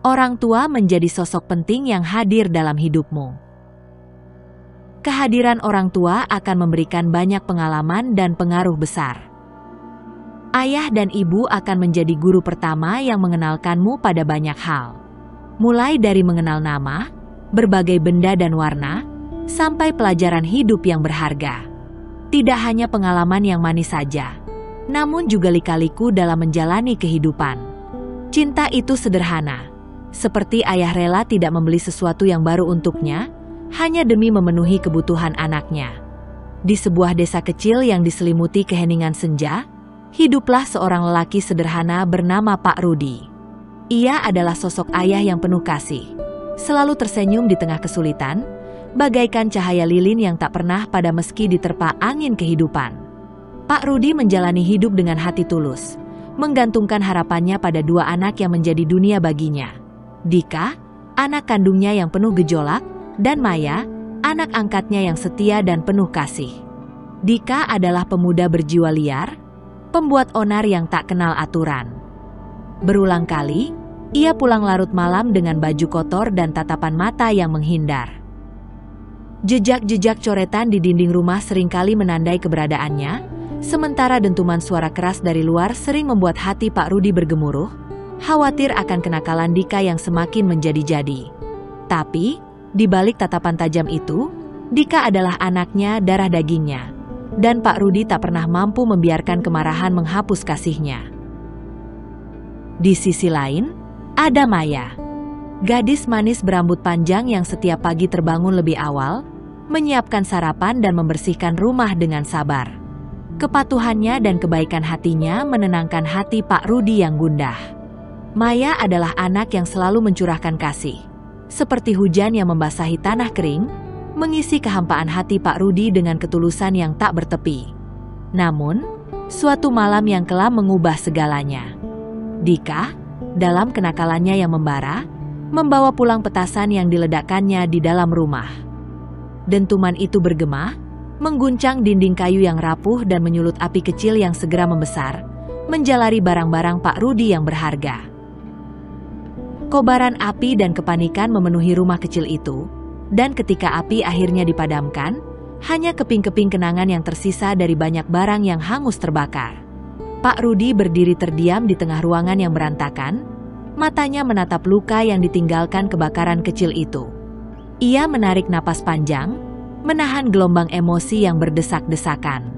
Orang tua menjadi sosok penting yang hadir dalam hidupmu. Kehadiran orang tua akan memberikan banyak pengalaman dan pengaruh besar. Ayah dan ibu akan menjadi guru pertama yang mengenalkanmu pada banyak hal. Mulai dari mengenal nama, berbagai benda dan warna, sampai pelajaran hidup yang berharga. Tidak hanya pengalaman yang manis saja, namun juga lika-liku dalam menjalani kehidupan. Cinta itu sederhana, seperti ayah rela tidak membeli sesuatu yang baru untuknya, hanya demi memenuhi kebutuhan anaknya. Di sebuah desa kecil yang diselimuti keheningan senja, hiduplah seorang lelaki sederhana bernama Pak Rudi. Ia adalah sosok ayah yang penuh kasih, selalu tersenyum di tengah kesulitan, bagaikan cahaya lilin yang tak pernah padam meski diterpa angin kehidupan. Pak Rudi menjalani hidup dengan hati tulus, menggantungkan harapannya pada dua anak yang menjadi dunia baginya. Dika, anak kandungnya yang penuh gejolak, dan Maya, anak angkatnya yang setia dan penuh kasih. Dika adalah pemuda berjiwa liar, pembuat onar yang tak kenal aturan. Berulang kali, ia pulang larut malam dengan baju kotor dan tatapan mata yang menghindar. Jejak-jejak coretan di dinding rumah seringkali menandai keberadaannya, sementara dentuman suara keras dari luar sering membuat hati Pak Rudi bergemuruh, khawatir akan kenakalan Dika yang semakin menjadi-jadi. Tapi, di balik tatapan tajam itu, Dika adalah anaknya, darah dagingnya. Dan Pak Rudi tak pernah mampu membiarkan kemarahan menghapus kasihnya. Di sisi lain, ada Maya. Gadis manis berambut panjang yang setiap pagi terbangun lebih awal, menyiapkan sarapan dan membersihkan rumah dengan sabar. Kepatuhannya dan kebaikan hatinya menenangkan hati Pak Rudi yang gundah. Maya adalah anak yang selalu mencurahkan kasih, seperti hujan yang membasahi tanah kering, mengisi kehampaan hati Pak Rudi dengan ketulusan yang tak bertepi. Namun, suatu malam yang kelam mengubah segalanya. Dika, dalam kenakalannya yang membara, membawa pulang petasan yang diledakkannya di dalam rumah. Dentuman itu bergema, mengguncang dinding kayu yang rapuh dan menyulut api kecil yang segera membesar, menjalari barang-barang Pak Rudi yang berharga. Kobaran api dan kepanikan memenuhi rumah kecil itu, dan ketika api akhirnya dipadamkan, hanya keping-keping kenangan yang tersisa dari banyak barang yang hangus terbakar. Pak Rudi berdiri terdiam di tengah ruangan yang berantakan, matanya menatap luka yang ditinggalkan kebakaran kecil itu. Ia menarik napas panjang, menahan gelombang emosi yang berdesak-desakan.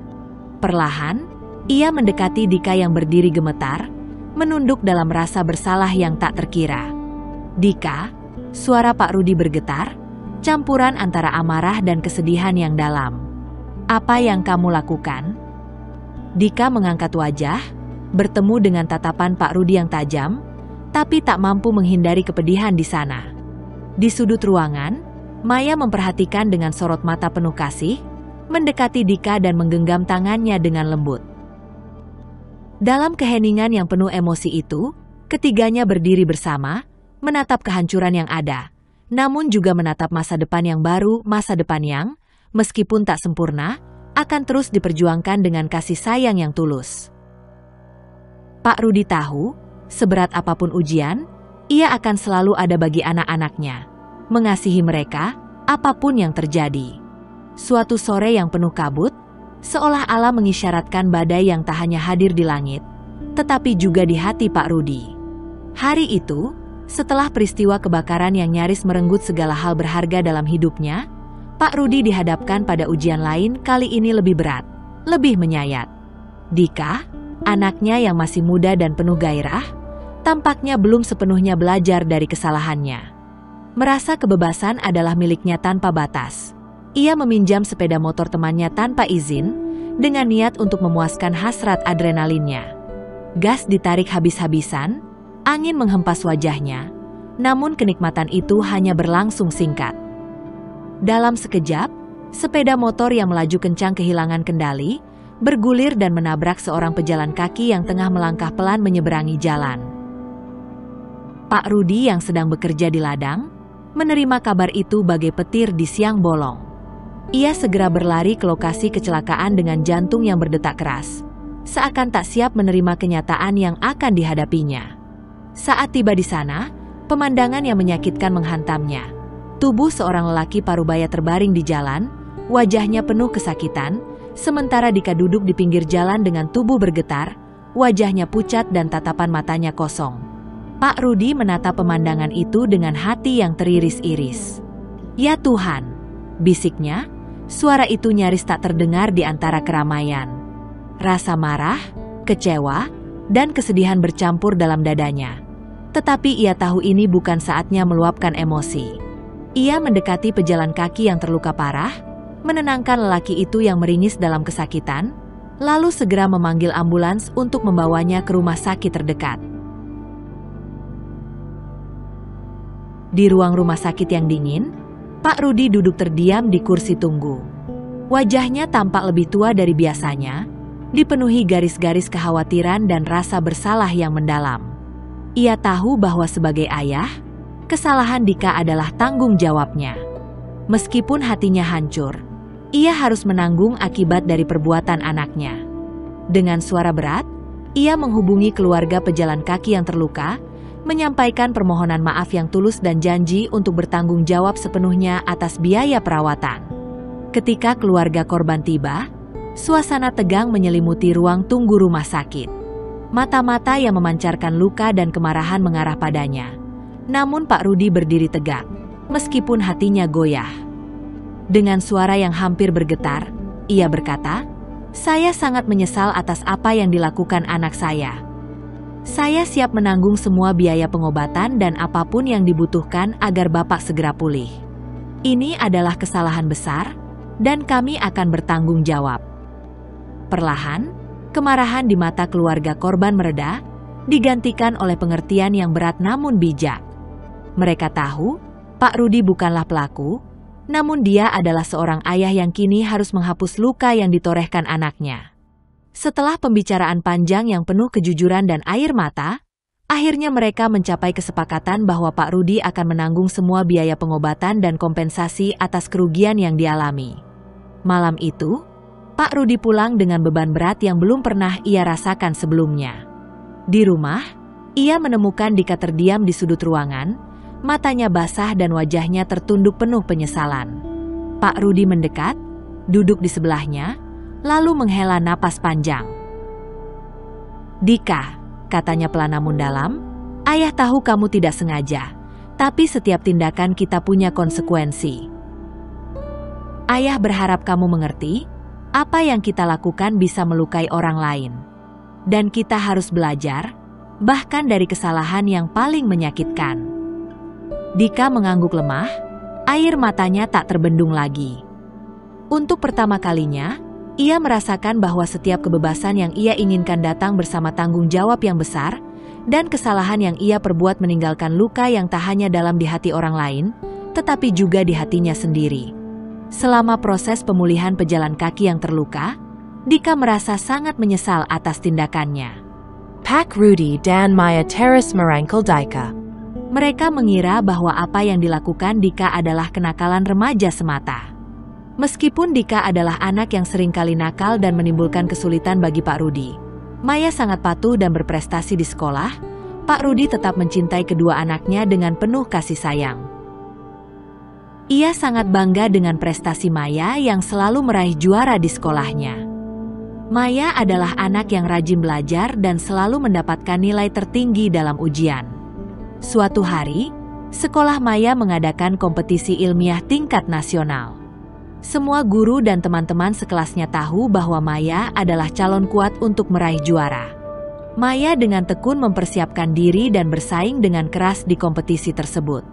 Perlahan, ia mendekati Dika yang berdiri gemetar, menunduk dalam rasa bersalah yang tak terkira. Dika, suara Pak Rudi bergetar, campuran antara amarah dan kesedihan yang dalam. Apa yang kamu lakukan? Dika mengangkat wajah, bertemu dengan tatapan Pak Rudi yang tajam, tapi tak mampu menghindari kepedihan di sana. Di sudut ruangan, Maya memperhatikan dengan sorot mata penuh kasih, mendekati Dika dan menggenggam tangannya dengan lembut. Dalam keheningan yang penuh emosi itu, ketiganya berdiri bersama, menatap kehancuran yang ada, namun juga menatap masa depan yang baru, masa depan yang, meskipun tak sempurna, akan terus diperjuangkan dengan kasih sayang yang tulus. Pak Rudi tahu, seberat apapun ujian, ia akan selalu ada bagi anak-anaknya, mengasihi mereka, apapun yang terjadi. Suatu sore yang penuh kabut, seolah Allah mengisyaratkan badai yang tak hanya hadir di langit, tetapi juga di hati Pak Rudi. Hari itu, setelah peristiwa kebakaran yang nyaris merenggut segala hal berharga dalam hidupnya, Pak Rudi dihadapkan pada ujian lain, kali ini lebih berat, lebih menyayat. Dika, anaknya yang masih muda dan penuh gairah, tampaknya belum sepenuhnya belajar dari kesalahannya. Merasa kebebasan adalah miliknya tanpa batas. Ia meminjam sepeda motor temannya tanpa izin, dengan niat untuk memuaskan hasrat adrenalinnya. Gas ditarik habis-habisan, angin menghempas wajahnya, namun kenikmatan itu hanya berlangsung singkat. Dalam sekejap, sepeda motor yang melaju kencang kehilangan kendali, bergulir dan menabrak seorang pejalan kaki yang tengah melangkah pelan menyeberangi jalan. Pak Rudi yang sedang bekerja di ladang, menerima kabar itu bagai petir di siang bolong. Ia segera berlari ke lokasi kecelakaan dengan jantung yang berdetak keras, seakan tak siap menerima kenyataan yang akan dihadapinya. Saat tiba di sana, Pemandangan yang menyakitkan menghantamnya. Tubuh seorang lelaki parubaya terbaring di jalan, wajahnya penuh kesakitan, sementara Dika duduk di pinggir jalan dengan tubuh bergetar, wajahnya pucat dan tatapan matanya kosong. Pak Rudi menatap pemandangan itu dengan hati yang teriris-iris. "Ya Tuhan," bisiknya, suara itu nyaris tak terdengar di antara keramaian. Rasa marah, kecewa, dan kesedihan bercampur dalam dadanya. Tetapi ia tahu ini bukan saatnya meluapkan emosi. Ia mendekati pejalan kaki yang terluka parah, menenangkan lelaki itu yang meringis dalam kesakitan, lalu segera memanggil ambulans untuk membawanya ke rumah sakit terdekat. Di ruang rumah sakit yang dingin, Pak Rudi duduk terdiam di kursi tunggu. Wajahnya tampak lebih tua dari biasanya, dipenuhi garis-garis kekhawatiran dan rasa bersalah yang mendalam. Ia tahu bahwa sebagai ayah, kesalahan Dika adalah tanggung jawabnya. Meskipun hatinya hancur, ia harus menanggung akibat dari perbuatan anaknya. Dengan suara berat, ia menghubungi keluarga pejalan kaki yang terluka, menyampaikan permohonan maaf yang tulus dan janji untuk bertanggung jawab sepenuhnya atas biaya perawatan. Ketika keluarga korban tiba, suasana tegang menyelimuti ruang tunggu rumah sakit. Mata-mata yang memancarkan luka dan kemarahan mengarah padanya. Namun Pak Rudi berdiri tegak, meskipun hatinya goyah. Dengan suara yang hampir bergetar, ia berkata, "Saya sangat menyesal atas apa yang dilakukan anak saya. Saya siap menanggung semua biaya pengobatan dan apapun yang dibutuhkan agar Bapak segera pulih. Ini adalah kesalahan besar, dan kami akan bertanggung jawab." Perlahan, kemarahan di mata keluarga korban mereda, digantikan oleh pengertian yang berat namun bijak. Mereka tahu, Pak Rudi bukanlah pelaku, namun dia adalah seorang ayah yang kini harus menghapus luka yang ditorehkan anaknya. Setelah pembicaraan panjang yang penuh kejujuran dan air mata, akhirnya mereka mencapai kesepakatan bahwa Pak Rudi akan menanggung semua biaya pengobatan dan kompensasi atas kerugian yang dialami. Malam itu, Pak Rudi pulang dengan beban berat yang belum pernah ia rasakan sebelumnya. Di rumah, ia menemukan Dika terdiam di sudut ruangan, matanya basah dan wajahnya tertunduk penuh penyesalan. Pak Rudi mendekat, duduk di sebelahnya, lalu menghela napas panjang. "Dika," katanya pelan namun dalam, "ayah tahu kamu tidak sengaja, tapi setiap tindakan kita punya konsekuensi. Ayah berharap kamu mengerti, apa yang kita lakukan bisa melukai orang lain. Dan kita harus belajar, bahkan dari kesalahan yang paling menyakitkan." Dika mengangguk lemah, air matanya tak terbendung lagi. Untuk pertama kalinya, ia merasakan bahwa setiap kebebasan yang ia inginkan datang bersama tanggung jawab yang besar, dan kesalahan yang ia perbuat meninggalkan luka yang tak hanya dalam di hati orang lain, tetapi juga di hatinya sendiri. Selama proses pemulihan pejalan kaki yang terluka, Dika merasa sangat menyesal atas tindakannya. Pak Rudi dan Maya terus merangkul Dika. Mereka mengira bahwa apa yang dilakukan Dika adalah kenakalan remaja semata. Meskipun Dika adalah anak yang seringkali nakal dan menimbulkan kesulitan bagi Pak Rudi, Maya sangat patuh dan berprestasi di sekolah. Pak Rudi tetap mencintai kedua anaknya dengan penuh kasih sayang. Ia sangat bangga dengan prestasi Maya yang selalu meraih juara di sekolahnya. Maya adalah anak yang rajin belajar dan selalu mendapatkan nilai tertinggi dalam ujian. Suatu hari, sekolah Maya mengadakan kompetisi ilmiah tingkat nasional. Semua guru dan teman-teman sekelasnya tahu bahwa Maya adalah calon kuat untuk meraih juara. Maya dengan tekun mempersiapkan diri dan bersaing dengan keras di kompetisi tersebut.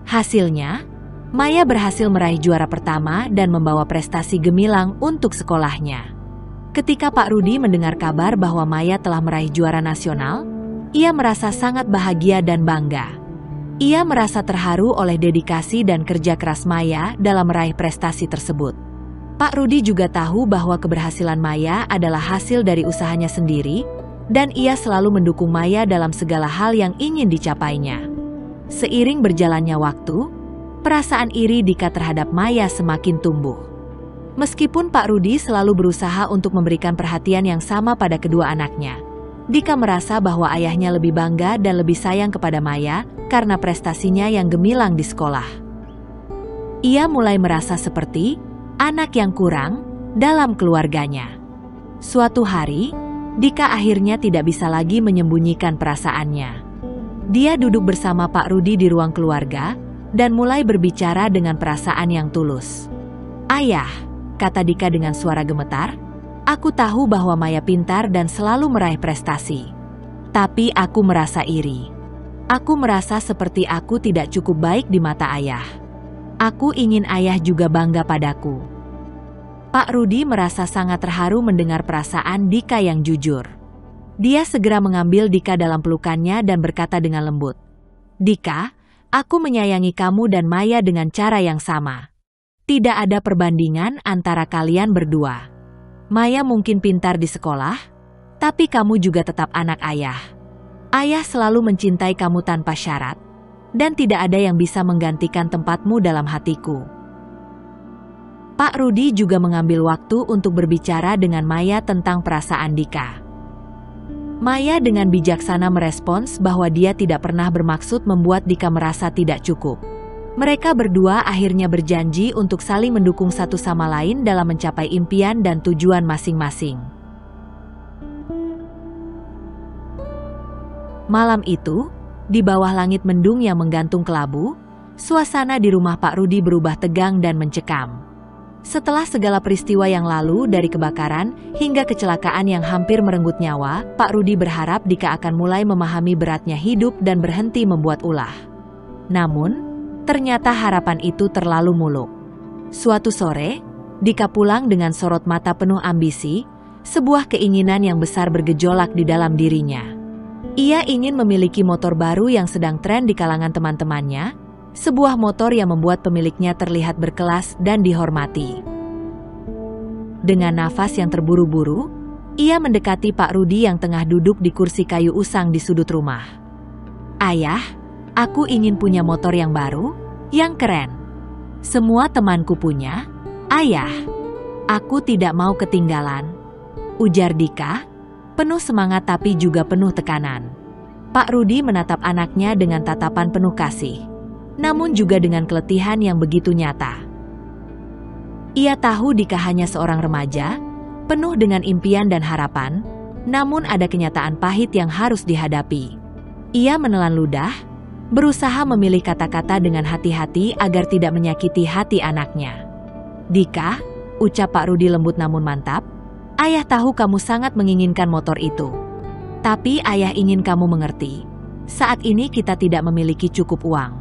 Hasilnya, Maya berhasil meraih juara pertama dan membawa prestasi gemilang untuk sekolahnya. Ketika Pak Rudi mendengar kabar bahwa Maya telah meraih juara nasional, ia merasa sangat bahagia dan bangga. Ia merasa terharu oleh dedikasi dan kerja keras Maya dalam meraih prestasi tersebut. Pak Rudi juga tahu bahwa keberhasilan Maya adalah hasil dari usahanya sendiri, dan ia selalu mendukung Maya dalam segala hal yang ingin dicapainya. Seiring berjalannya waktu, perasaan iri Dika terhadap Maya semakin tumbuh. Meskipun Pak Rudi selalu berusaha untuk memberikan perhatian yang sama pada kedua anaknya, Dika merasa bahwa ayahnya lebih bangga dan lebih sayang kepada Maya karena prestasinya yang gemilang di sekolah. Ia mulai merasa seperti anak yang kurang dalam keluarganya. Suatu hari, Dika akhirnya tidak bisa lagi menyembunyikan perasaannya. Dia duduk bersama Pak Rudi di ruang keluarga dan mulai berbicara dengan perasaan yang tulus. "Ayah," kata Dika dengan suara gemetar, "aku tahu bahwa Maya pintar dan selalu meraih prestasi. Tapi aku merasa iri. Aku merasa seperti aku tidak cukup baik di mata ayah. Aku ingin ayah juga bangga padaku." Pak Rudi merasa sangat terharu mendengar perasaan Dika yang jujur. Dia segera mengambil Dika dalam pelukannya dan berkata dengan lembut, "Dika, aku menyayangi kamu dan Maya dengan cara yang sama. Tidak ada perbandingan antara kalian berdua. Maya mungkin pintar di sekolah, tapi kamu juga tetap anak ayah. Ayah selalu mencintai kamu tanpa syarat, dan tidak ada yang bisa menggantikan tempatmu dalam hatiku." Pak Rudi juga mengambil waktu untuk berbicara dengan Maya tentang perasaan Dika. Maya dengan bijaksana merespons bahwa dia tidak pernah bermaksud membuat Dika merasa tidak cukup. Mereka berdua akhirnya berjanji untuk saling mendukung satu sama lain dalam mencapai impian dan tujuan masing-masing. Malam itu, di bawah langit mendung yang menggantung kelabu, suasana di rumah Pak Rudi berubah tegang dan mencekam. Setelah segala peristiwa yang lalu dari kebakaran hingga kecelakaan yang hampir merenggut nyawa, Pak Rudi berharap Dika akan mulai memahami beratnya hidup dan berhenti membuat ulah. Namun, ternyata harapan itu terlalu muluk. Suatu sore, Dika pulang dengan sorot mata penuh ambisi, sebuah keinginan yang besar bergejolak di dalam dirinya. Ia ingin memiliki motor baru yang sedang tren di kalangan teman-temannya, sebuah motor yang membuat pemiliknya terlihat berkelas dan dihormati. Dengan nafas yang terburu-buru, ia mendekati Pak Rudi yang tengah duduk di kursi kayu usang di sudut rumah. "Ayah, aku ingin punya motor yang baru, yang keren. Semua temanku punya, ayah. Aku tidak mau ketinggalan," ujar Dika, penuh semangat tapi juga penuh tekanan. Pak Rudi menatap anaknya dengan tatapan penuh kasih, namun juga dengan keletihan yang begitu nyata. Ia tahu Dika hanya seorang remaja, penuh dengan impian dan harapan, namun ada kenyataan pahit yang harus dihadapi. Ia menelan ludah, berusaha memilih kata-kata dengan hati-hati agar tidak menyakiti hati anaknya. "Dika," ucap Pak Rudi lembut namun mantap, "ayah tahu kamu sangat menginginkan motor itu. Tapi ayah ingin kamu mengerti, saat ini kita tidak memiliki cukup uang.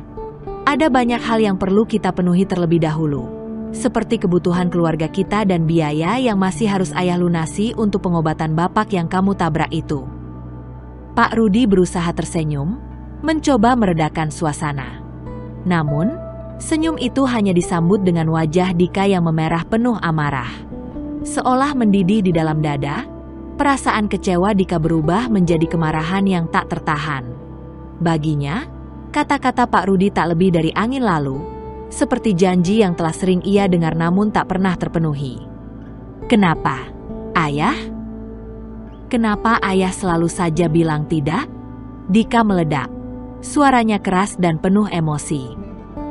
Ada banyak hal yang perlu kita penuhi terlebih dahulu, seperti kebutuhan keluarga kita dan biaya yang masih harus ayah lunasi untuk pengobatan bapak yang kamu tabrak itu." Pak Rudi berusaha tersenyum, mencoba meredakan suasana. Namun, senyum itu hanya disambut dengan wajah Dika yang memerah penuh amarah. Seolah mendidih di dalam dada, perasaan kecewa Dika berubah menjadi kemarahan yang tak tertahan. Baginya, kata-kata Pak Rudi tak lebih dari angin lalu, seperti janji yang telah sering ia dengar namun tak pernah terpenuhi. "Kenapa, ayah? Kenapa ayah selalu saja bilang tidak?" Dika meledak. Suaranya keras dan penuh emosi.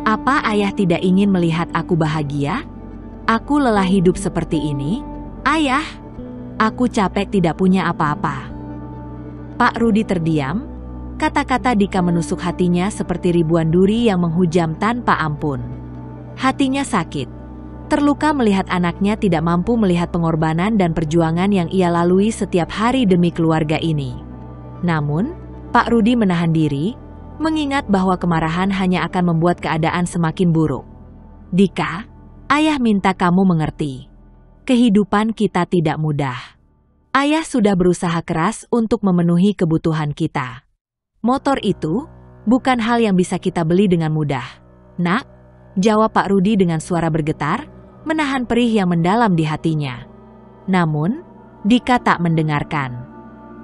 "Apa ayah tidak ingin melihat aku bahagia? Aku lelah hidup seperti ini, ayah. Aku capek tidak punya apa-apa." Pak Rudi terdiam. Kata-kata Dika menusuk hatinya seperti ribuan duri yang menghujam tanpa ampun. Hatinya sakit, terluka melihat anaknya tidak mampu melihat pengorbanan dan perjuangan yang ia lalui setiap hari demi keluarga ini. Namun, Pak Rudi menahan diri, mengingat bahwa kemarahan hanya akan membuat keadaan semakin buruk. "Dika, ayah minta kamu mengerti. Kehidupan kita tidak mudah. Ayah sudah berusaha keras untuk memenuhi kebutuhan kita. Motor itu bukan hal yang bisa kita beli dengan mudah, nak," jawab Pak Rudi dengan suara bergetar, menahan perih yang mendalam di hatinya. Namun, Dika tak mendengarkan.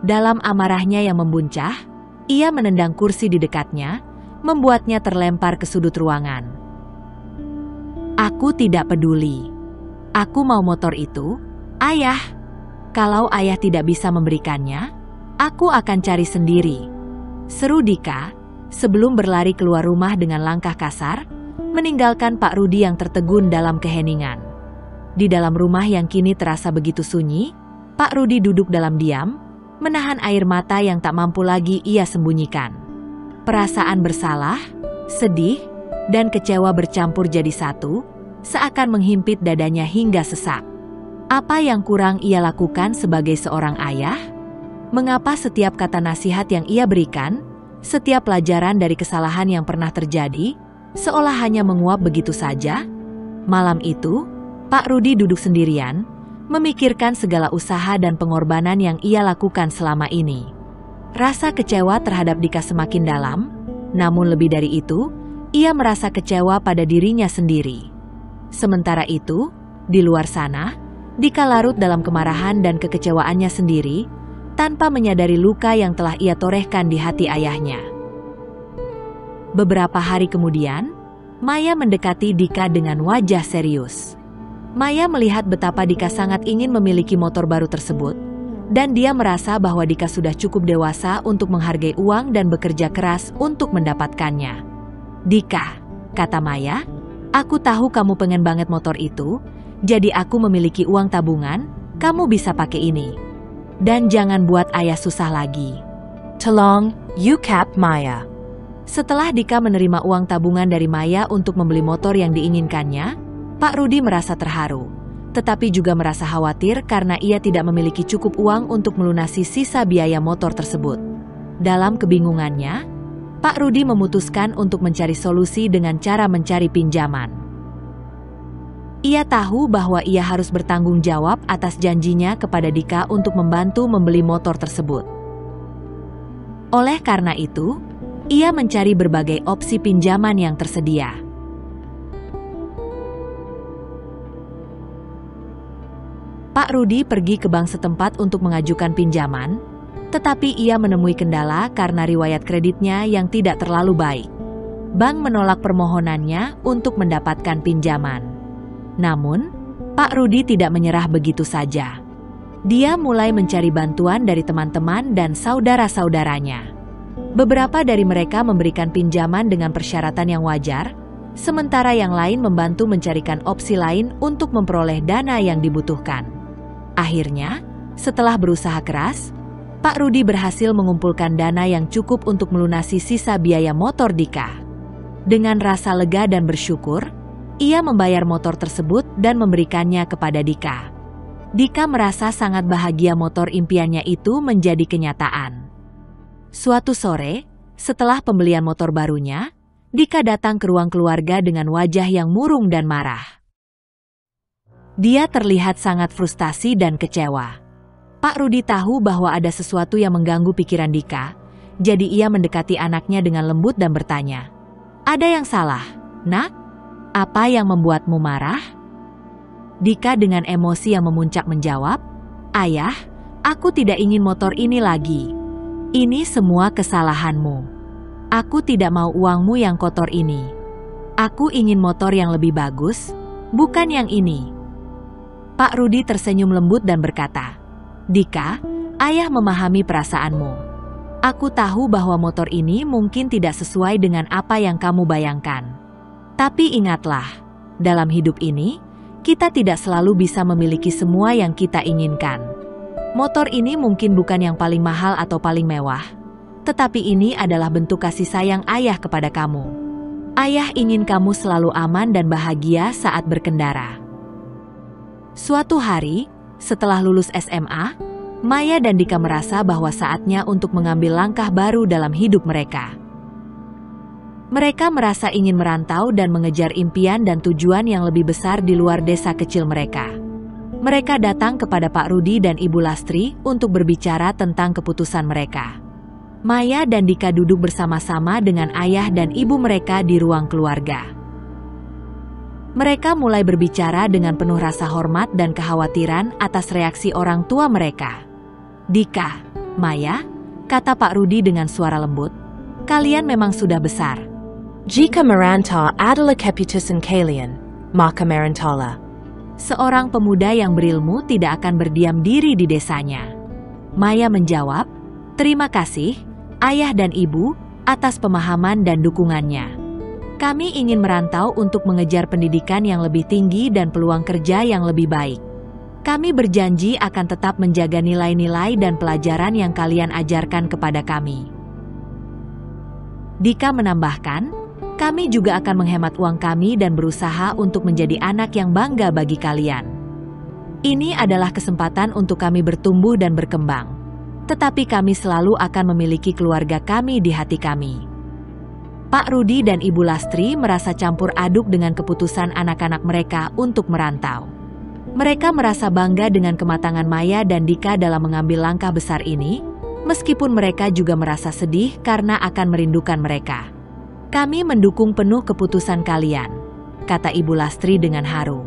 Dalam amarahnya yang membuncah, ia menendang kursi di dekatnya, membuatnya terlempar ke sudut ruangan. "Aku tidak peduli. Aku mau motor itu, ayah. Kalau ayah tidak bisa memberikannya, Aku akan cari sendiri, seru Dika sebelum berlari keluar rumah dengan langkah kasar, meninggalkan Pak Rudi yang tertegun dalam keheningan. Di dalam rumah yang kini terasa begitu sunyi, Pak Rudi duduk dalam diam, menahan air mata yang tak mampu lagi ia sembunyikan. Perasaan bersalah, sedih, dan kecewa bercampur jadi satu, seakan menghimpit dadanya hingga sesak. Apa yang kurang ia lakukan sebagai seorang ayah? Mengapa setiap kata nasihat yang ia berikan, setiap pelajaran dari kesalahan yang pernah terjadi, seolah hanya menguap begitu saja? Malam itu, Pak Rudi duduk sendirian, memikirkan segala usaha dan pengorbanan yang ia lakukan selama ini. Rasa kecewa terhadap Dika semakin dalam, namun lebih dari itu, ia merasa kecewa pada dirinya sendiri. Sementara itu, di luar sana, Dika larut dalam kemarahan dan kekecewaannya sendiri, tanpa menyadari luka yang telah ia torehkan di hati ayahnya. Beberapa hari kemudian, Maya mendekati Dika dengan wajah serius. Maya melihat betapa Dika sangat ingin memiliki motor baru tersebut, dan dia merasa bahwa Dika sudah cukup dewasa untuk menghargai uang dan bekerja keras untuk mendapatkannya. Dika, kata Maya, aku tahu kamu pengen banget motor itu, jadi aku memiliki uang tabungan, kamu bisa pakai ini. Dan jangan buat ayah susah lagi. Tolong, you cap Maya. Setelah Dika menerima uang tabungan dari Maya untuk membeli motor yang diinginkannya, Pak Rudi merasa terharu, tetapi juga merasa khawatir karena ia tidak memiliki cukup uang untuk melunasi sisa biaya motor tersebut. Dalam kebingungannya, Pak Rudi memutuskan untuk mencari solusi dengan cara mencari pinjaman. Ia tahu bahwa ia harus bertanggung jawab atas janjinya kepada Dika untuk membantu membeli motor tersebut. Oleh karena itu, ia mencari berbagai opsi pinjaman yang tersedia. Pak Rudi pergi ke bank setempat untuk mengajukan pinjaman, tetapi ia menemui kendala karena riwayat kreditnya yang tidak terlalu baik. Bank menolak permohonannya untuk mendapatkan pinjaman. Namun, Pak Rudi tidak menyerah begitu saja. Dia mulai mencari bantuan dari teman-teman dan saudara-saudaranya. Beberapa dari mereka memberikan pinjaman dengan persyaratan yang wajar, sementara yang lain membantu mencarikan opsi lain untuk memperoleh dana yang dibutuhkan. Akhirnya, setelah berusaha keras, Pak Rudi berhasil mengumpulkan dana yang cukup untuk melunasi sisa biaya motor Dika. Dengan rasa lega dan bersyukur, ia membayar motor tersebut dan memberikannya kepada Dika. Dika merasa sangat bahagia motor impiannya itu menjadi kenyataan. Suatu sore, setelah pembelian motor barunya, Dika datang ke ruang keluarga dengan wajah yang murung dan marah. Dia terlihat sangat frustasi dan kecewa. Pak Rudi tahu bahwa ada sesuatu yang mengganggu pikiran Dika, jadi ia mendekati anaknya dengan lembut dan bertanya, "Ada yang salah, Nak? Apa yang membuatmu marah?" Dika dengan emosi yang memuncak menjawab, "Ayah, aku tidak ingin motor ini lagi. Ini semua kesalahanmu. Aku tidak mau uangmu yang kotor ini. Aku ingin motor yang lebih bagus, bukan yang ini." Pak Rudi tersenyum lembut dan berkata, "Dika, ayah memahami perasaanmu. Aku tahu bahwa motor ini mungkin tidak sesuai dengan apa yang kamu bayangkan. Tapi ingatlah, dalam hidup ini, kita tidak selalu bisa memiliki semua yang kita inginkan. Motor ini mungkin bukan yang paling mahal atau paling mewah, tetapi ini adalah bentuk kasih sayang ayah kepada kamu. Ayah ingin kamu selalu aman dan bahagia saat berkendara." Suatu hari, setelah lulus SMA, Maya dan Dika merasa bahwa saatnya untuk mengambil langkah baru dalam hidup mereka. Mereka merasa ingin merantau dan mengejar impian dan tujuan yang lebih besar di luar desa kecil mereka. Mereka datang kepada Pak Rudi dan Ibu Lastri untuk berbicara tentang keputusan mereka. Maya dan Dika duduk bersama-sama dengan ayah dan ibu mereka di ruang keluarga. Mereka mulai berbicara dengan penuh rasa hormat dan kekhawatiran atas reaksi orang tua mereka. "Dika, Maya," kata Pak Rudi dengan suara lembut, "kalian memang sudah besar. Jika merantau adalah keputusan kalian, maka merantaula." Seorang pemuda yang berilmu tidak akan berdiam diri di desanya. Maya menjawab, Terima kasih, Ayah dan Ibu, atas pemahaman dan dukungannya. Kami ingin merantau untuk mengejar pendidikan yang lebih tinggi dan peluang kerja yang lebih baik. Kami berjanji akan tetap menjaga nilai-nilai dan pelajaran yang kalian ajarkan kepada kami. Dika menambahkan, kami juga akan menghemat uang kami dan berusaha untuk menjadi anak yang bangga bagi kalian. Ini adalah kesempatan untuk kami bertumbuh dan berkembang. Tetapi kami selalu akan memiliki keluarga kami di hati kami. Pak Rudi dan Ibu Lastri merasa campur aduk dengan keputusan anak-anak mereka untuk merantau. Mereka merasa bangga dengan kematangan Maya dan Dika dalam mengambil langkah besar ini, meskipun mereka juga merasa sedih karena akan merindukan mereka. Kami mendukung penuh keputusan kalian, kata Ibu Lastri dengan haru.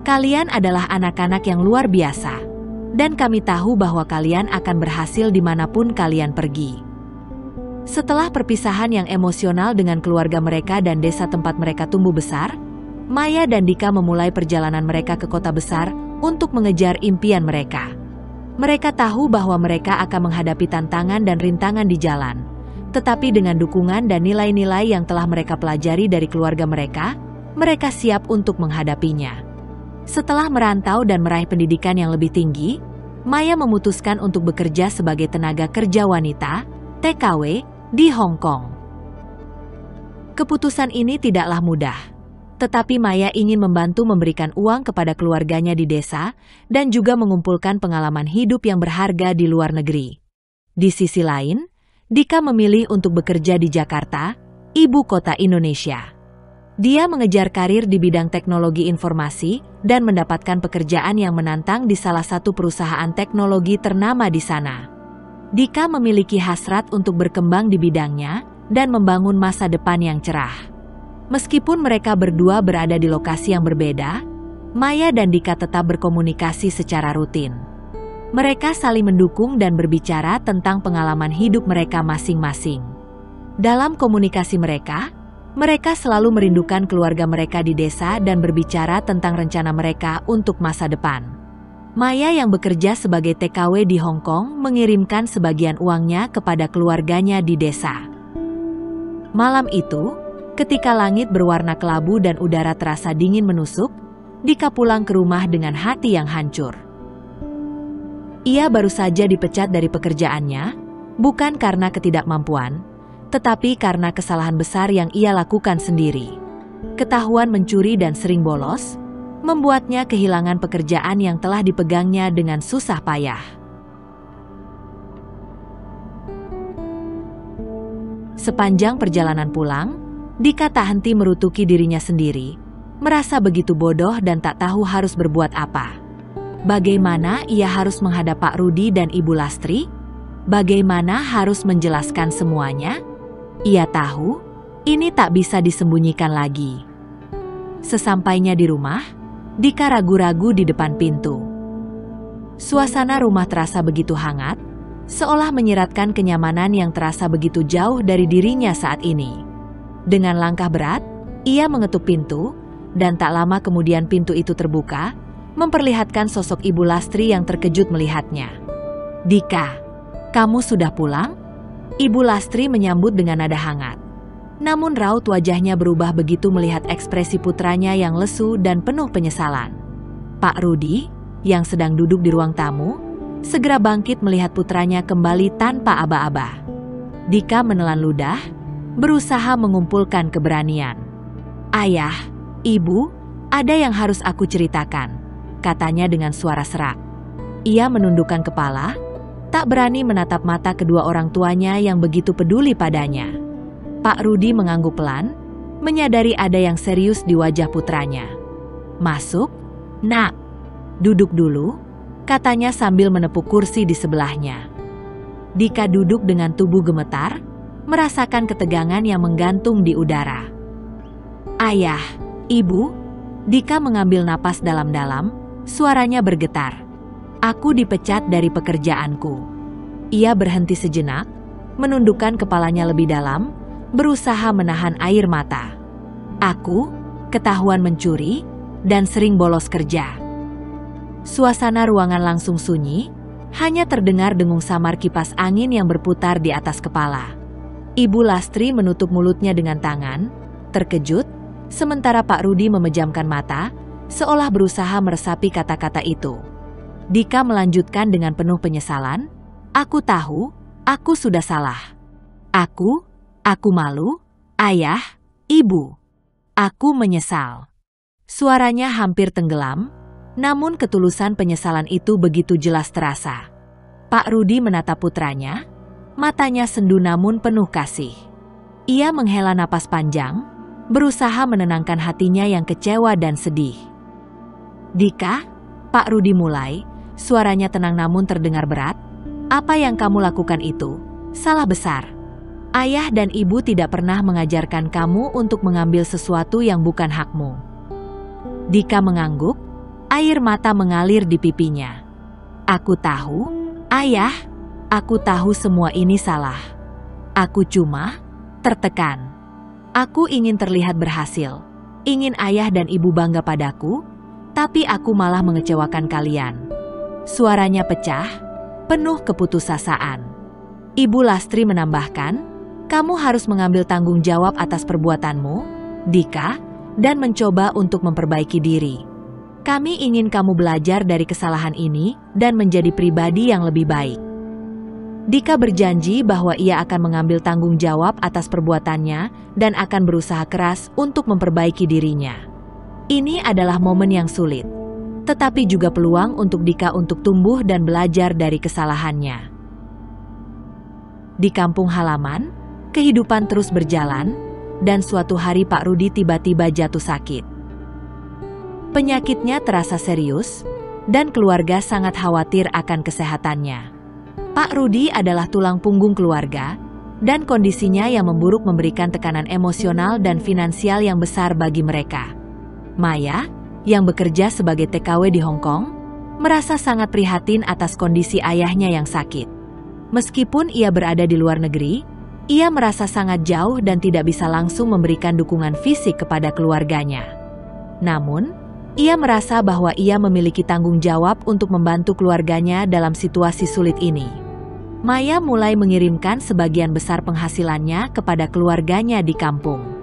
Kalian adalah anak-anak yang luar biasa. Dan kami tahu bahwa kalian akan berhasil dimanapun kalian pergi. Setelah perpisahan yang emosional dengan keluarga mereka dan desa tempat mereka tumbuh besar, Maya dan Dika memulai perjalanan mereka ke kota besar untuk mengejar impian mereka. Mereka tahu bahwa mereka akan menghadapi tantangan dan rintangan di jalan, tetapi dengan dukungan dan nilai-nilai yang telah mereka pelajari dari keluarga mereka siap untuk menghadapinya. Setelah merantau dan meraih pendidikan yang lebih tinggi, Maya memutuskan untuk bekerja sebagai tenaga kerja wanita, TKW, di Hong Kong. Keputusan ini tidaklah mudah, tetapi Maya ingin membantu memberikan uang kepada keluarganya di desa dan juga mengumpulkan pengalaman hidup yang berharga di luar negeri. Di sisi lain, Dika memilih untuk bekerja di Jakarta, ibu kota Indonesia. Dia mengejar karir di bidang teknologi informasi dan mendapatkan pekerjaan yang menantang di salah satu perusahaan teknologi ternama di sana. Dika memiliki hasrat untuk berkembang di bidangnya dan membangun masa depan yang cerah. Meskipun mereka berdua berada di lokasi yang berbeda, Maya dan Dika tetap berkomunikasi secara rutin. Mereka saling mendukung dan berbicara tentang pengalaman hidup mereka masing-masing. Dalam komunikasi mereka selalu merindukan keluarga mereka di desa dan berbicara tentang rencana mereka untuk masa depan. Maya yang bekerja sebagai TKW di Hong Kong mengirimkan sebagian uangnya kepada keluarganya di desa. Malam itu, ketika langit berwarna kelabu dan udara terasa dingin menusuk, Dika pulang ke rumah dengan hati yang hancur. Ia baru saja dipecat dari pekerjaannya, bukan karena ketidakmampuan, tetapi karena kesalahan besar yang ia lakukan sendiri. Ketahuan mencuri dan sering bolos, membuatnya kehilangan pekerjaan yang telah dipegangnya dengan susah payah. Sepanjang perjalanan pulang, Dika tak henti merutuki dirinya sendiri, merasa begitu bodoh dan tak tahu harus berbuat apa. Bagaimana ia harus menghadap Pak Rudi dan Ibu Lastri? Bagaimana harus menjelaskan semuanya? Ia tahu, ini tak bisa disembunyikan lagi. Sesampainya di rumah, Dika ragu-ragu di depan pintu. Suasana rumah terasa begitu hangat, seolah menyiratkan kenyamanan yang terasa begitu jauh dari dirinya saat ini. Dengan langkah berat, ia mengetuk pintu, dan tak lama kemudian pintu itu terbuka, memperlihatkan sosok Ibu Lastri yang terkejut melihatnya. "Dika, kamu sudah pulang?" Ibu Lastri menyambut dengan nada hangat. Namun raut wajahnya berubah begitu melihat ekspresi putranya yang lesu dan penuh penyesalan. Pak Rudi, yang sedang duduk di ruang tamu, segera bangkit melihat putranya kembali tanpa aba-aba. Dika menelan ludah, berusaha mengumpulkan keberanian. "Ayah, Ibu, ada yang harus aku ceritakan," katanya dengan suara serak. Ia menundukkan kepala, tak berani menatap mata kedua orang tuanya yang begitu peduli padanya. Pak Rudi mengangguk pelan, menyadari ada yang serius di wajah putranya. "Masuk, Nak. Duduk dulu," katanya sambil menepuk kursi di sebelahnya. Dika duduk dengan tubuh gemetar, merasakan ketegangan yang menggantung di udara. "Ayah, Ibu," Dika mengambil napas dalam-dalam, suaranya bergetar. "Aku dipecat dari pekerjaanku." Ia berhenti sejenak, menundukkan kepalanya lebih dalam, berusaha menahan air mata. "Aku ketahuan mencuri dan sering bolos kerja." Suasana ruangan langsung sunyi, Hanya terdengar dengung samar kipas angin yang berputar di atas kepala. Ibu Lastri menutup mulutnya dengan tangan, terkejut, sementara Pak Rudi memejamkan mata, seolah berusaha meresapi kata-kata itu. Dika melanjutkan dengan penuh penyesalan, "Aku tahu, aku sudah salah. Aku malu, ayah, ibu. Aku menyesal." Suaranya hampir tenggelam, namun ketulusan penyesalan itu begitu jelas terasa. Pak Rudi menatap putranya, matanya sendu namun penuh kasih. Ia menghela napas panjang, berusaha menenangkan hatinya yang kecewa dan sedih. "Dika," Pak Rudi mulai, suaranya tenang namun terdengar berat, "apa yang kamu lakukan itu salah besar. Ayah dan ibu tidak pernah mengajarkan kamu untuk mengambil sesuatu yang bukan hakmu." Dika mengangguk, air mata mengalir di pipinya. "Aku tahu, ayah, aku tahu semua ini salah. Aku cuma tertekan. Aku ingin terlihat berhasil, ingin ayah dan ibu bangga padaku, tapi aku malah mengecewakan kalian." Suaranya pecah, penuh keputusasaan. Ibu Lastri menambahkan, "Kamu harus mengambil tanggung jawab atas perbuatanmu, Dika, dan mencoba untuk memperbaiki diri. Kami ingin kamu belajar dari kesalahan ini dan menjadi pribadi yang lebih baik." Dika berjanji bahwa ia akan mengambil tanggung jawab atas perbuatannya dan akan berusaha keras untuk memperbaiki dirinya. Ini adalah momen yang sulit, tetapi juga peluang untuk Dika untuk tumbuh dan belajar dari kesalahannya. Di kampung halaman, kehidupan terus berjalan, dan suatu hari Pak Rudi tiba-tiba jatuh sakit. Penyakitnya terasa serius, dan keluarga sangat khawatir akan kesehatannya. Pak Rudi adalah tulang punggung keluarga, dan kondisinya yang memburuk memberikan tekanan emosional dan finansial yang besar bagi mereka. Maya, yang bekerja sebagai TKW di Hong Kong, merasa sangat prihatin atas kondisi ayahnya yang sakit. Meskipun ia berada di luar negeri, ia merasa sangat jauh dan tidak bisa langsung memberikan dukungan fisik kepada keluarganya. Namun, ia merasa bahwa ia memiliki tanggung jawab untuk membantu keluarganya dalam situasi sulit ini. Maya mulai mengirimkan sebagian besar penghasilannya kepada keluarganya di kampung.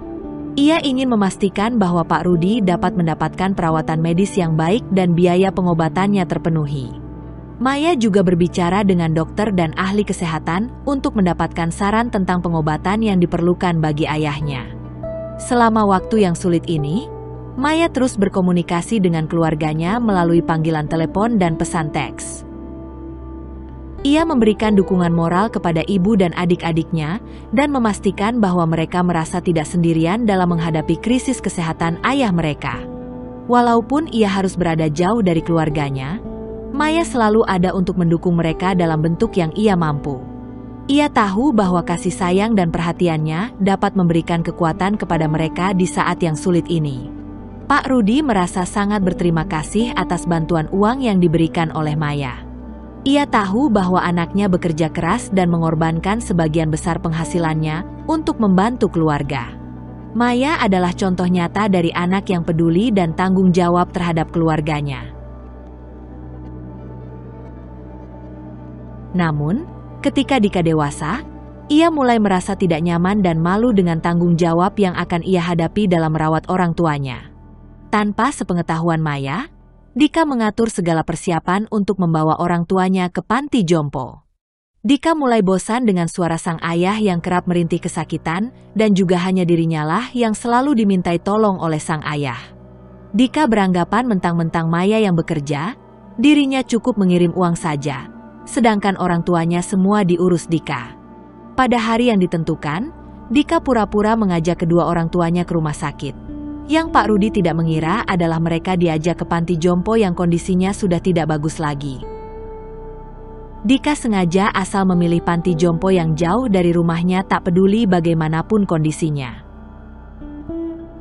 Ia ingin memastikan bahwa Pak Rudi dapat mendapatkan perawatan medis yang baik dan biaya pengobatannya terpenuhi. Maya juga berbicara dengan dokter dan ahli kesehatan untuk mendapatkan saran tentang pengobatan yang diperlukan bagi ayahnya. Selama waktu yang sulit ini, Maya terus berkomunikasi dengan keluarganya melalui panggilan telepon dan pesan teks. Ia memberikan dukungan moral kepada ibu dan adik-adiknya dan memastikan bahwa mereka merasa tidak sendirian dalam menghadapi krisis kesehatan ayah mereka. Walaupun ia harus berada jauh dari keluarganya, Maya selalu ada untuk mendukung mereka dalam bentuk yang ia mampu. Ia tahu bahwa kasih sayang dan perhatiannya dapat memberikan kekuatan kepada mereka di saat yang sulit ini. Pak Rudi merasa sangat berterima kasih atas bantuan uang yang diberikan oleh Maya. Ia tahu bahwa anaknya bekerja keras dan mengorbankan sebagian besar penghasilannya untuk membantu keluarga. Maya adalah contoh nyata dari anak yang peduli dan tanggung jawab terhadap keluarganya. Namun, ketika Dika dewasa, ia mulai merasa tidak nyaman dan malu dengan tanggung jawab yang akan ia hadapi dalam merawat orang tuanya. Tanpa sepengetahuan Maya, Dika mengatur segala persiapan untuk membawa orang tuanya ke panti jompo. Dika mulai bosan dengan suara sang ayah yang kerap merintih kesakitan dan juga hanya dirinya lah yang selalu dimintai tolong oleh sang ayah. Dika beranggapan mentang-mentang Maya yang bekerja, dirinya cukup mengirim uang saja, sedangkan orang tuanya semua diurus Dika. Pada hari yang ditentukan, Dika pura-pura mengajak kedua orang tuanya ke rumah sakit. Yang Pak Rudi tidak mengira adalah mereka diajak ke panti jompo yang kondisinya sudah tidak bagus lagi. Dika sengaja asal memilih panti jompo yang jauh dari rumahnya tak peduli bagaimanapun kondisinya.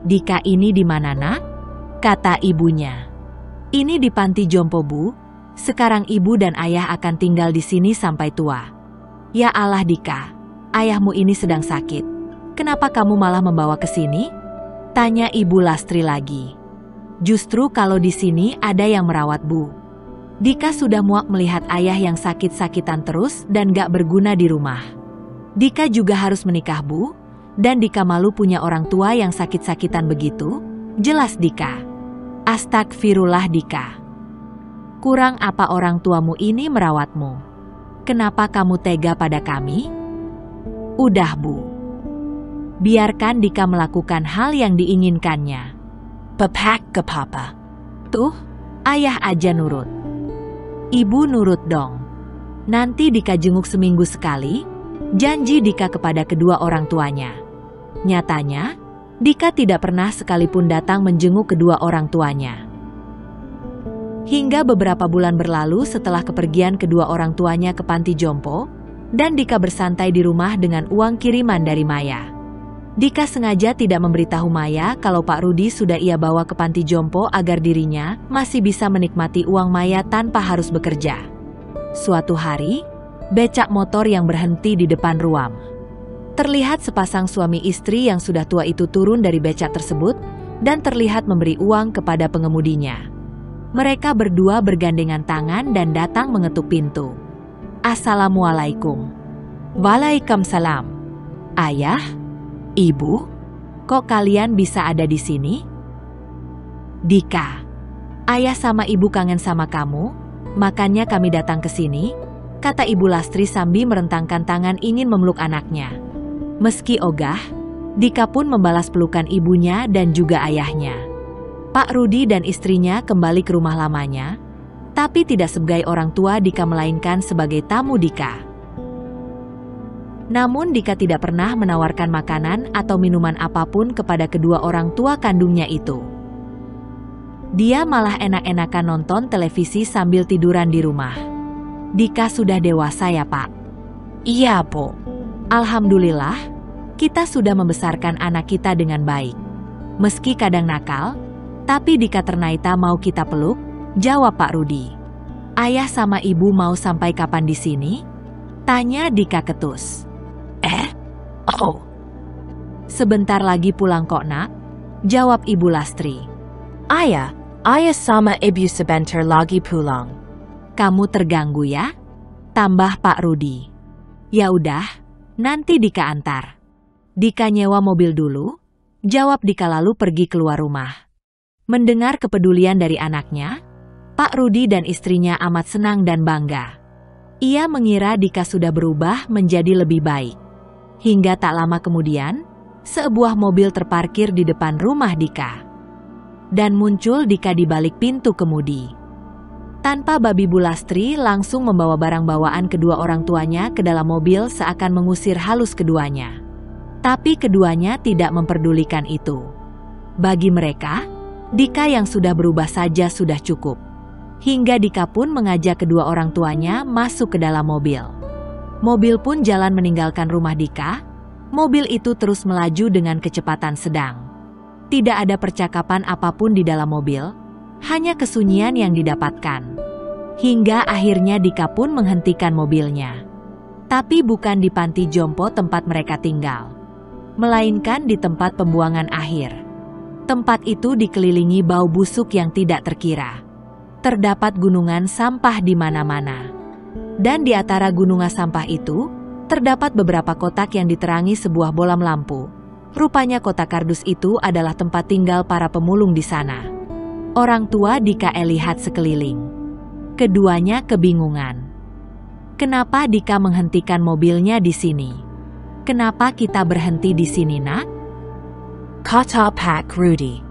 "Dika, ini di mana, Nak?" kata ibunya. "Ini di panti jompo, Bu. Sekarang ibu dan ayah akan tinggal di sini sampai tua." "Ya Allah Dika, ayahmu ini sedang sakit. Kenapa kamu malah membawa ke sini?" tanya Ibu Lastri lagi. "Justru kalau di sini ada yang merawat, Bu. Dika sudah muak melihat ayah yang sakit-sakitan terus dan gak berguna di rumah. Dika juga harus menikah, Bu. Dan Dika malu punya orang tua yang sakit-sakitan begitu. Jelas Dika. Astagfirullah Dika. Kurang apa orang tuamu ini merawatmu? Kenapa kamu tega pada kami? Udah, Bu. Biarkan Dika melakukan hal yang diinginkannya. Papak ke papa. Tuh, ayah aja nurut. Ibu nurut dong. Nanti Dika jenguk seminggu sekali, janji Dika kepada kedua orang tuanya. Nyatanya, Dika tidak pernah sekalipun datang menjenguk kedua orang tuanya. Hingga beberapa bulan berlalu setelah kepergian kedua orang tuanya ke panti jompo, dan Dika bersantai di rumah dengan uang kiriman dari Maya. Dika sengaja tidak memberitahu Maya kalau Pak Rudi sudah ia bawa ke panti jompo agar dirinya masih bisa menikmati uang Maya tanpa harus bekerja. Suatu hari, becak motor yang berhenti di depan ruam. Terlihat sepasang suami istri yang sudah tua itu turun dari becak tersebut dan terlihat memberi uang kepada pengemudinya. Mereka berdua bergandengan tangan dan datang mengetuk pintu. Assalamualaikum. Waalaikumsalam. Ayah? Ibu, kok kalian bisa ada di sini? Dika, ayah sama ibu kangen sama kamu, makanya kami datang ke sini, kata Ibu Lastri sambil merentangkan tangan ingin memeluk anaknya. Meski ogah, Dika pun membalas pelukan ibunya dan juga ayahnya. Pak Rudi dan istrinya kembali ke rumah lamanya, tapi tidak sebagai orang tua Dika melainkan sebagai tamu Dika. Namun Dika tidak pernah menawarkan makanan atau minuman apapun kepada kedua orang tua kandungnya itu. Dia malah enak-enakan nonton televisi sambil tiduran di rumah. Dika sudah dewasa ya, Pak? Iya, Bu. Alhamdulillah, kita sudah membesarkan anak kita dengan baik. Meski kadang nakal, tapi Dika ternyata mau kita peluk, jawab Pak Rudi. Ayah sama ibu mau sampai kapan di sini? Tanya Dika ketus. Oh. Sebentar lagi pulang kok, Nak, jawab Ibu Lastri. Ayah sama ibu sebentar lagi pulang. Kamu terganggu ya? Tambah Pak Rudi. Ya udah, nanti Dika antar. Dika nyewa mobil dulu, jawab Dika lalu pergi keluar rumah. Mendengar kepedulian dari anaknya, Pak Rudi dan istrinya amat senang dan bangga. Ia mengira Dika sudah berubah menjadi lebih baik. Hingga tak lama kemudian, sebuah mobil terparkir di depan rumah Dika. Dan muncul Dika di balik pintu kemudi. Tanpa babi Bu Lastri langsung membawa barang bawaan kedua orang tuanya ke dalam mobil seakan mengusir halus keduanya. Tapi keduanya tidak memperdulikan itu. Bagi mereka, Dika yang sudah berubah saja sudah cukup. Hingga Dika pun mengajak kedua orang tuanya masuk ke dalam mobil. Mobil pun jalan meninggalkan rumah Dika. Mobil itu terus melaju dengan kecepatan sedang. Tidak ada percakapan apapun di dalam mobil, hanya kesunyian yang didapatkan. Hingga akhirnya Dika pun menghentikan mobilnya. Tapi bukan di panti jompo tempat mereka tinggal, melainkan di tempat pembuangan akhir. Tempat itu dikelilingi bau busuk yang tidak terkira. Terdapat gunungan sampah di mana-mana. Dan di antara gunungan sampah itu, terdapat beberapa kotak yang diterangi sebuah bolam lampu. Rupanya kotak kardus itu adalah tempat tinggal para pemulung di sana. Orang tua Dika lihat sekeliling. Keduanya kebingungan. Kenapa Dika menghentikan mobilnya di sini? Kenapa kita berhenti di sini, Nak? Kata Pak Rudi.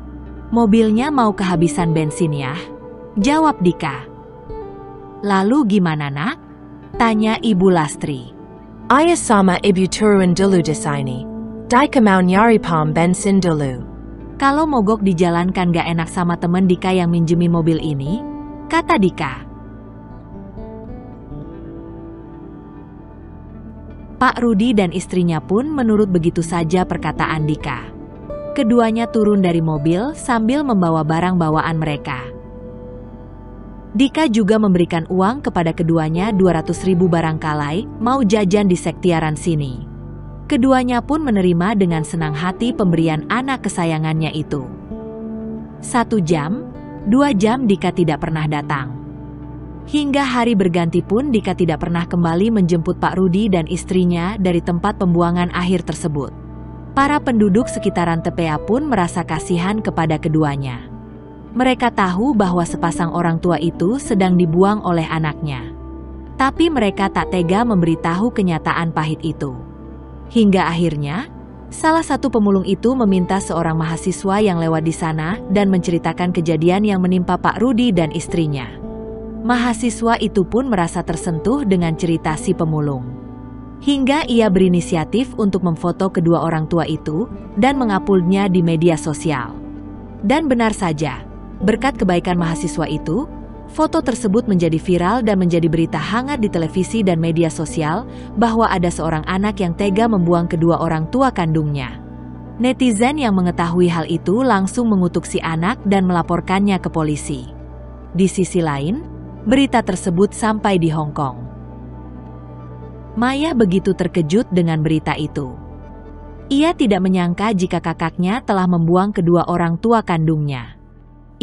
Mobilnya mau kehabisan bensin ya? Jawab Dika. Lalu gimana, Nak? Tanya Ibu Lastri. Ayah sama ibu turun dulu di sini. Dika mau nyari pom bensin dulu. Kalau mogok di jalan kan gak enak sama temen Dika yang minjemi mobil ini, kata Dika. Pak Rudi dan istrinya pun menurut begitu saja perkataan Dika. Keduanya turun dari mobil sambil membawa barang bawaan mereka. Dika juga memberikan uang kepada keduanya 200.000 barangkali mau jajan di sektiaran sini. Keduanya pun menerima dengan senang hati pemberian anak kesayangannya itu. 1 jam, 2 jam Dika tidak pernah datang. Hingga hari berganti pun Dika tidak pernah kembali menjemput Pak Rudi dan istrinya dari tempat pembuangan akhir tersebut. Para penduduk sekitaran TPA pun merasa kasihan kepada keduanya. Mereka tahu bahwa sepasang orang tua itu sedang dibuang oleh anaknya. Tapi mereka tak tega memberitahu kenyataan pahit itu. Hingga akhirnya, salah satu pemulung itu meminta seorang mahasiswa yang lewat di sana dan menceritakan kejadian yang menimpa Pak Rudi dan istrinya. Mahasiswa itu pun merasa tersentuh dengan cerita si pemulung. Hingga ia berinisiatif untuk memfoto kedua orang tua itu dan menguploadnya di media sosial. Dan benar saja, berkat kebaikan mahasiswa itu, foto tersebut menjadi viral dan menjadi berita hangat di televisi dan media sosial bahwa ada seorang anak yang tega membuang kedua orang tua kandungnya. Netizen yang mengetahui hal itu langsung mengutuk si anak dan melaporkannya ke polisi. Di sisi lain, berita tersebut sampai di Hong Kong. Maya begitu terkejut dengan berita itu. Ia tidak menyangka jika kakaknya telah membuang kedua orang tua kandungnya.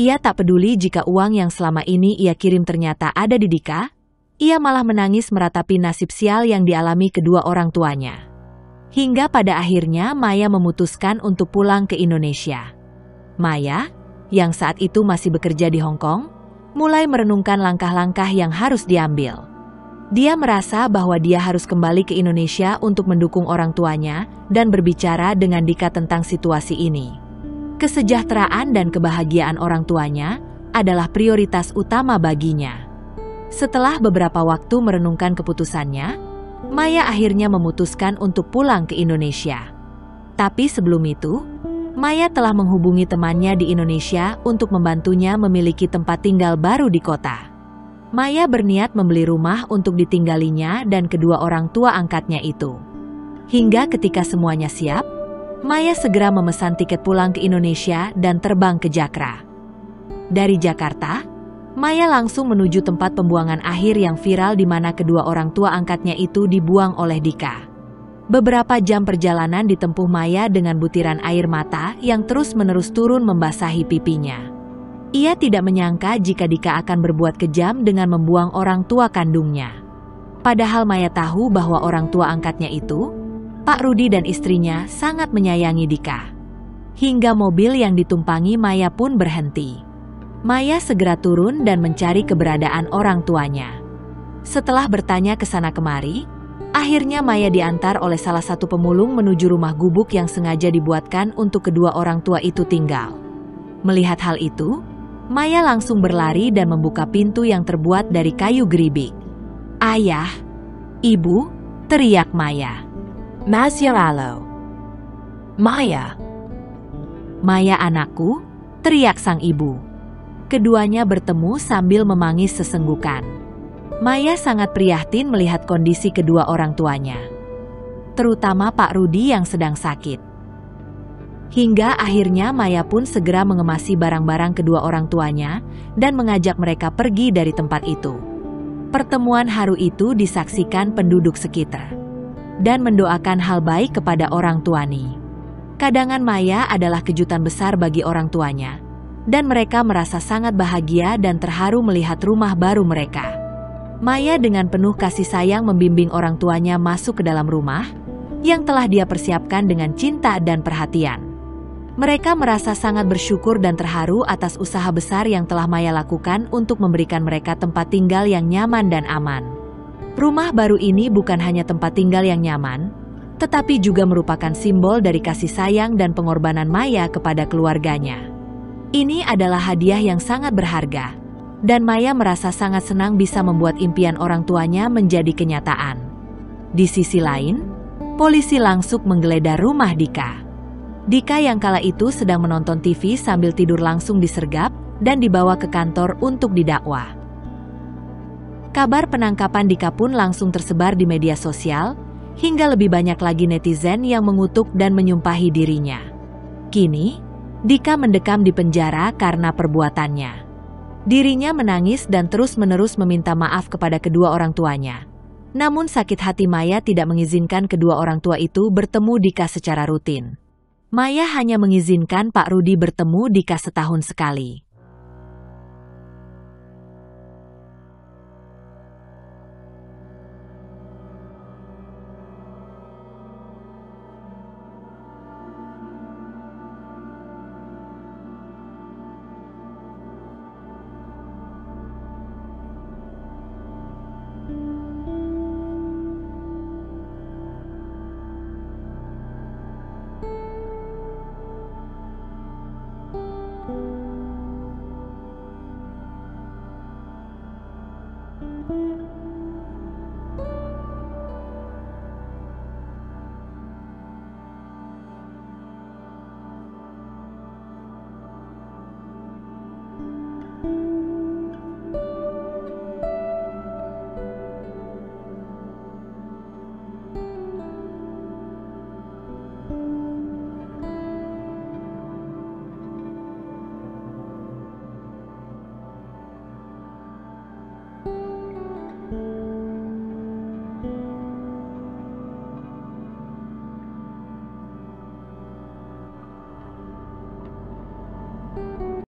Ia tak peduli jika uang yang selama ini ia kirim ternyata ada di Dika. Ia malah menangis meratapi nasib sial yang dialami kedua orang tuanya. Hingga pada akhirnya Maya memutuskan untuk pulang ke Indonesia. Maya, yang saat itu masih bekerja di Hong Kong, mulai merenungkan langkah-langkah yang harus diambil. Dia merasa bahwa dia harus kembali ke Indonesia untuk mendukung orang tuanya dan berbicara dengan Dika tentang situasi ini. Kesejahteraan dan kebahagiaan orang tuanya adalah prioritas utama baginya. Setelah beberapa waktu merenungkan keputusannya, Maya akhirnya memutuskan untuk pulang ke Indonesia. Tapi sebelum itu, Maya telah menghubungi temannya di Indonesia untuk membantunya memiliki tempat tinggal baru di kota. Maya berniat membeli rumah untuk ditinggalinya dan kedua orang tua angkatnya itu. Hingga ketika semuanya siap, Maya segera memesan tiket pulang ke Indonesia dan terbang ke Jakra. Dari Jakarta, Maya langsung menuju tempat pembuangan akhir yang viral di mana kedua orang tua angkatnya itu dibuang oleh Dika. Beberapa jam perjalanan ditempuh Maya dengan butiran air mata yang terus-menerus turun membasahi pipinya. Ia tidak menyangka jika Dika akan berbuat kejam dengan membuang orang tua kandungnya. Padahal Maya tahu bahwa orang tua angkatnya itu, Pak Rudi dan istrinya, sangat menyayangi Dika. Hingga mobil yang ditumpangi Maya pun berhenti. Maya segera turun dan mencari keberadaan orang tuanya. Setelah bertanya ke sana kemari, akhirnya Maya diantar oleh salah satu pemulung menuju rumah gubuk yang sengaja dibuatkan untuk kedua orang tua itu tinggal. Melihat hal itu, Maya langsung berlari dan membuka pintu yang terbuat dari kayu geribik. "Ayah, Ibu!" teriak Maya. Masyaralo. Maya. "Maya anakku!" teriak sang ibu. Keduanya bertemu sambil memangis sesenggukan. Maya sangat prihatin melihat kondisi kedua orang tuanya, terutama Pak Rudi yang sedang sakit. Hingga akhirnya Maya pun segera mengemasi barang-barang kedua orang tuanya dan mengajak mereka pergi dari tempat itu. Pertemuan haru itu disaksikan penduduk sekitar dan mendoakan hal baik kepada orang tuani. Kadangan Maya adalah kejutan besar bagi orang tuanya, dan mereka merasa sangat bahagia dan terharu melihat rumah baru mereka. Maya dengan penuh kasih sayang membimbing orang tuanya masuk ke dalam rumah yang telah dia persiapkan dengan cinta dan perhatian. Mereka merasa sangat bersyukur dan terharu atas usaha besar yang telah Maya lakukan untuk memberikan mereka tempat tinggal yang nyaman dan aman. Rumah baru ini bukan hanya tempat tinggal yang nyaman, tetapi juga merupakan simbol dari kasih sayang dan pengorbanan Maya kepada keluarganya. Ini adalah hadiah yang sangat berharga, dan Maya merasa sangat senang bisa membuat impian orang tuanya menjadi kenyataan. Di sisi lain, polisi langsung menggeledah rumah Dika. Dika yang kala itu sedang menonton TV sambil tidur langsung disergap dan dibawa ke kantor untuk didakwa. Kabar penangkapan Dika pun langsung tersebar di media sosial, hingga lebih banyak lagi netizen yang mengutuk dan menyumpahi dirinya. Kini, Dika mendekam di penjara karena perbuatannya. Dirinya menangis dan terus-menerus meminta maaf kepada kedua orang tuanya. Namun sakit hati Maya tidak mengizinkan kedua orang tua itu bertemu Dika secara rutin. Maya hanya mengizinkan Pak Rudi bertemu Dika setahun sekali.